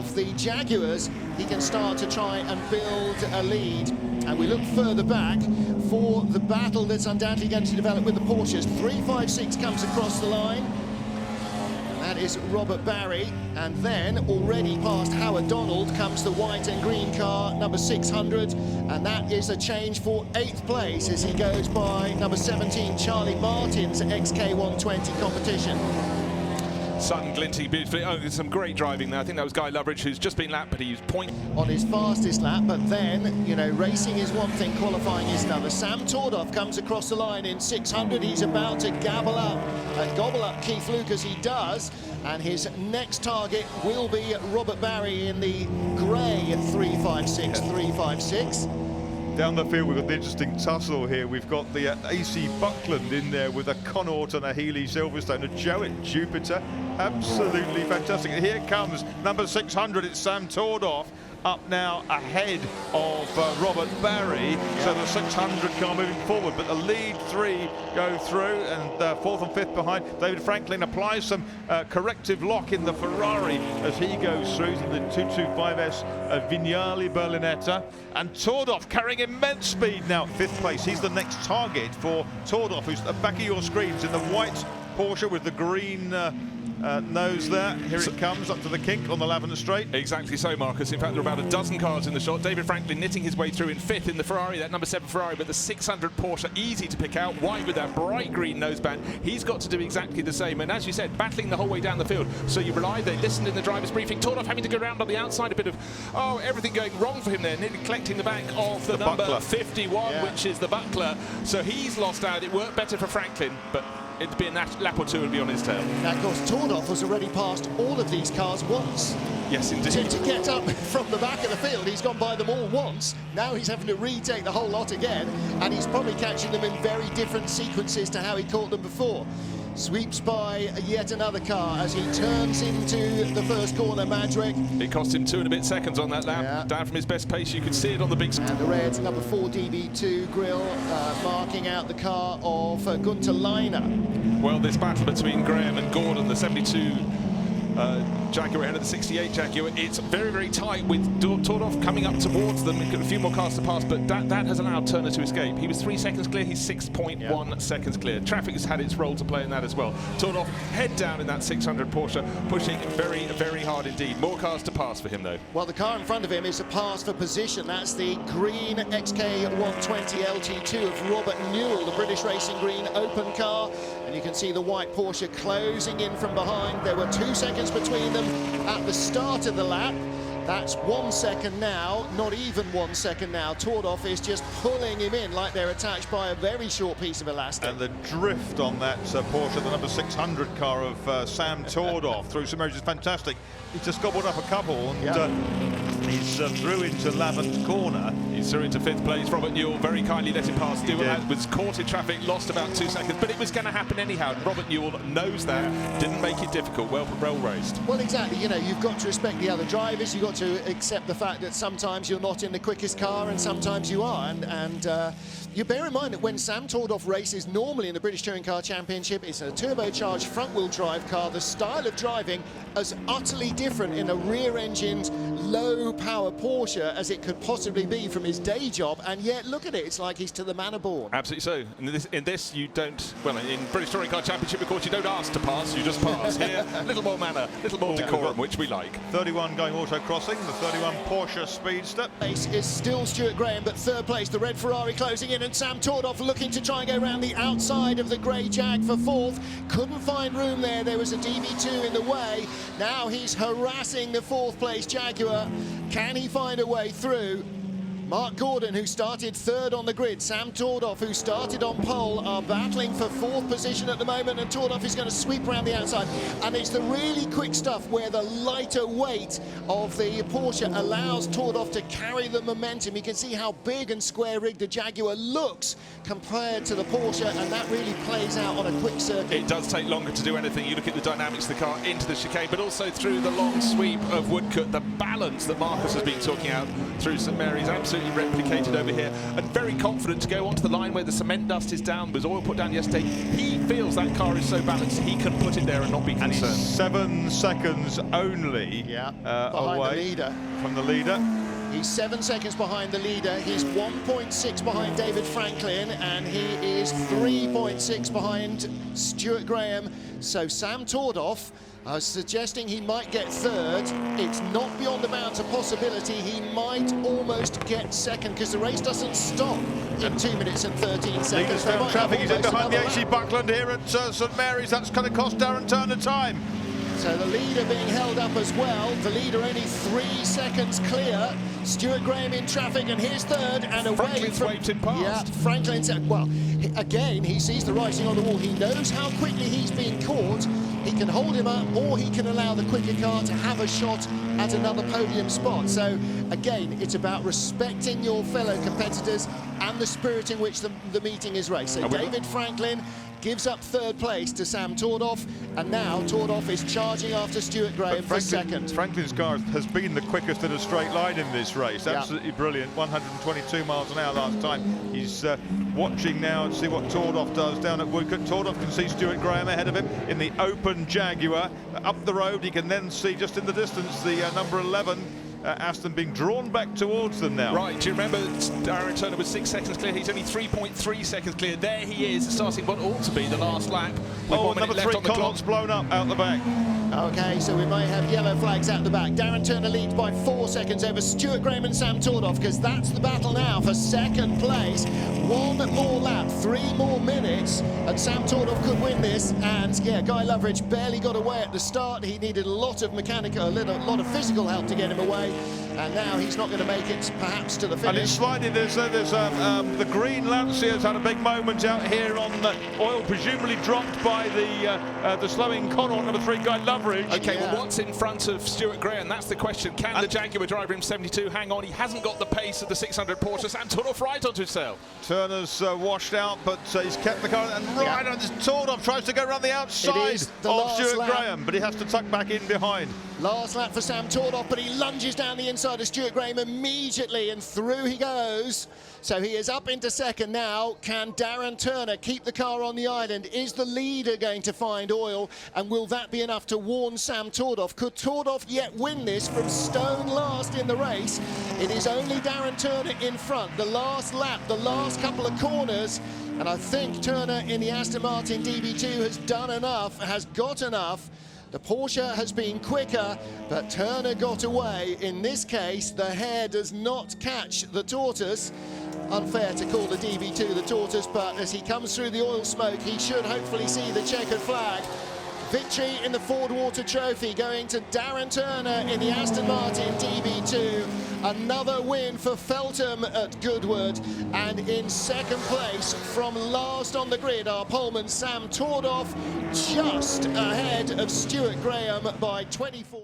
of the Jaguars, he can start to try and build a lead. And we look further back for the battle that's undoubtedly going to develop with the Porsches. 356 comes across the line. That is Robert Barry, and then already past Howard Donald comes the white and green car, number 600, and that is a change for 8th place as he goes by number 17, Charlie Martin's XK120 competition. Sun glinting beautifully. Oh, there's some great driving there. I think that was Guy Loveridge, who's just been lapped, but he was on his fastest lap. But then, you know, racing is one thing, qualifying is another. Sam Tordoff comes across the line in 600. He's about to gobble up Keith Lucas. He does, and his next target will be Robert Barry in the grey 356. Down the field, we've got the interesting tussle here. We've got the AC Buckland in there with a Connaught and a Healy Silverstone, a Jowett Jupiter. Absolutely fantastic. And here comes number 600. It's Sam Tordoff up now ahead of Robert Barry. So the 600 car moving forward, but the lead three go through, and 4th and 5th behind. David Franklin applies some corrective lock in the Ferrari as he goes through to the 225S Vignali Berlinetta. And Tordoff carrying immense speed now. 5th place, he's the next target for Tordoff, who's at the back of your screens in the white Porsche with the green nose there. Here it comes up to the kink on the Lavender Straight. Exactly so, Marcus. In fact, there are about a dozen cars in the shot. David Franklin knitting his way through in 5th in the Ferrari, that number 7 Ferrari, but the 600 Porsche easy to pick out. White with that bright green noseband. He's got to do exactly the same. And as you said, battling the whole way down the field. So you rely, they listened in the driver's briefing. Tordoff having to go around on the outside, a bit of, everything going wrong for him there. Nearly collecting the back of the number buckler. 51, which is the buckler. So he's lost out. It worked better for Franklin, but it'd be a lap or two and be on his tail. Now, of course, Tordoff has already passed all of these cars once. Yes, indeed. To get up from the back of the field, he's gone by them all once. Now he's having to retake the whole lot again, and he's probably catching them in very different sequences to how he caught them before. Sweeps by yet another car as he turns into the first corner, Madrick. It cost him 2 and a bit seconds on that lap. Down from his best pace, you could see it on the big screen. And the red number 4 DB2 grille marking out the car of Gunter Leiner. Well, this battle between Graham and Gordon, the 72 Jaguar ahead of the 68 Jaguar, it's very, very tight with Tordoff coming up towards them. We've got a few more cars to pass, but that has allowed Turner to escape. He was 3 seconds clear, he's 6.1 seconds clear. Traffic has had its role to play in that as well. Tordoff head down in that 600 Porsche, pushing very, very hard indeed. More cars to pass for him though. Well, the car in front of him is a pass for position. That's the green XK120 LT2 of Robert Newell, the British Racing Green open car. And you can see the white Porsche closing in from behind. There were 2 seconds between them at the start of the lap. That's 1 second now, not even 1 second now. Tordoff is just pulling him in like they're attached by a very short piece of elastic. And the drift on that Porsche, the number 600 car of Sam Tordoff through some areas is fantastic. He's just gobbled up a couple, and he's through into Lavender corner. He's through into 5th place. Robert Newell very kindly let him pass. Was caught in traffic, lost about 2 seconds, but it was going to happen anyhow. Robert Newell knows that, didn't make it difficult. Well raced. Well, exactly. You know, you've got to respect the other drivers. You've got to accept the fact that sometimes you're not in the quickest car and sometimes you are. And you bear in mind that when Sam Tordoff races normally in the British Touring Car Championship, it's a turbocharged front-wheel drive car. The style of driving is utterly different in a rear-engined, low-power Porsche as it could possibly be from his day job, and yet look at it, it's like he's to the manor born. Absolutely so. In this you don't, well, in British Touring Car Championship, of course, you don't ask to pass, you just pass. Here, a little more manner, a little more decorum, which we like. 31 going auto-crossing, the 31 Porsche Speedster. Place is still Stuart Graham, but 3rd place, the red Ferrari closing in, and Sam Tordoff looking to try and go around the outside of the grey Jag for 4th. Couldn't find room there, there was a DB2 in the way. Now he's harassing the 4th place Jaguar. Can he find a way through? Mark Gordon, who started 3rd on the grid, Sam Tordoff, who started on pole, are battling for 4th position at the moment, and Tordoff is going to sweep around the outside. And it's the really quick stuff where the lighter weight of the Porsche allows Tordoff to carry the momentum. You can see how big and square-rigged the Jaguar looks compared to the Porsche, and that really plays out on a quick circuit. It does take longer to do anything. You look at the dynamics of the car into the chicane, but also through the long sweep of Woodcote, the balance that Marcus has been talking out through St Mary's, absolutely absolutely replicated over here, and very confident to go onto the line where the cement dust is down, was oil put down yesterday. He feels that car is so balanced he can put it there and not be concerned. And he's 7 seconds only away from the leader. He's 7 seconds behind the leader. He's 1.6 behind David Franklin, and he is 3.6 behind Stuart Graham. So Sam Tordoff, I was suggesting he might get third. It's not beyond the bounds of possibility. He might almost get second because the race doesn't stop in 2 minutes and 13 seconds. Leader's found traffic. He's in behind the AC Buckland here at St Mary's. That's going to cost Darren Turner time. So the leader being held up as well. The leader only 3 seconds clear. Stuart Graham in traffic, and here's third and away Franklin's from... waved him past. Yeah, Franklin's... Well, again, he sees the writing on the wall. He knows how quickly he's being caught. He can hold him up, or he can allow the quicker car to have a shot at another podium spot. So, again, it's about respecting your fellow competitors and the spirit in which the meeting is raced. So David Franklin gives up third place to Sam Tordoff, and now Tordoff is charging after Stuart Graham for second. Franklin's car has been the quickest in a straight line in this race. Absolutely brilliant. 122 miles an hour last time. He's watching now to see what Tordoff does down at Woodcote. Tordoff can see Stuart Graham ahead of him in the open Jaguar. Up the road, he can then see just in the distance the number 11 Aston being drawn back towards them now. Right, do you remember Darren Turner was 6 seconds clear? He's only 3.3 seconds clear. There he is, starting what ought to be the last lap. Oh, number 3 Connaught's blown up out the back. Okay, so we may have yellow flags out the back. Darren Turner leads by 4 seconds over Stuart Graham and Sam Tordoff, because that's the battle now for second place. 1 more lap, 3 more minutes, and Sam Tordoff could win this. And yeah, Guy Loveridge barely got away at the start. He needed a lot of mechanical, a lot of physical help to get him away. And now he's not going to make it, perhaps, to the finish. And it's slightly, the green Lancia's had a big moment out here on oil, presumably dropped by the slowing Connaught, number 3, Guy Loveridge. Okay, well, what's in front of Stuart Graham? That's the question. Can the Jaguar driver in 72 hang on? He hasn't got the pace of the 600 Porsche. Sam Tordoff right onto himself. Turner's washed out, but he's kept the car. And right on this, Tordoff tries to go around the outside of Stuart Graham, but he has to tuck back in behind. Last lap for Sam Tordoff, but he lunges down the inside of Stuart Graham immediately, and through he goes. So he is up into second now. Can Darren Turner keep the car on the island? Is the leader going to find oil? And will that be enough to warn Sam Tordoff? Could Tordoff yet win this from stone last in the race? It is only Darren Turner in front. The last lap, the last couple of corners, and I think Turner in the Aston Martin DB2 has done enough, has got enough. The Porsche has been quicker, but Turner got away. In this case, the hare does not catch the tortoise. Unfair to call the DB2 the tortoise, but as he comes through the oil smoke, he should hopefully see the checkered flag. Victory in the Fordwater Trophy going to Darren Turner in the Aston Martin DB2. Another win for Feltham at Goodwood. And in second place, from last on the grid, our poleman Sam Tordoff, just ahead of Stuart Graham by 24.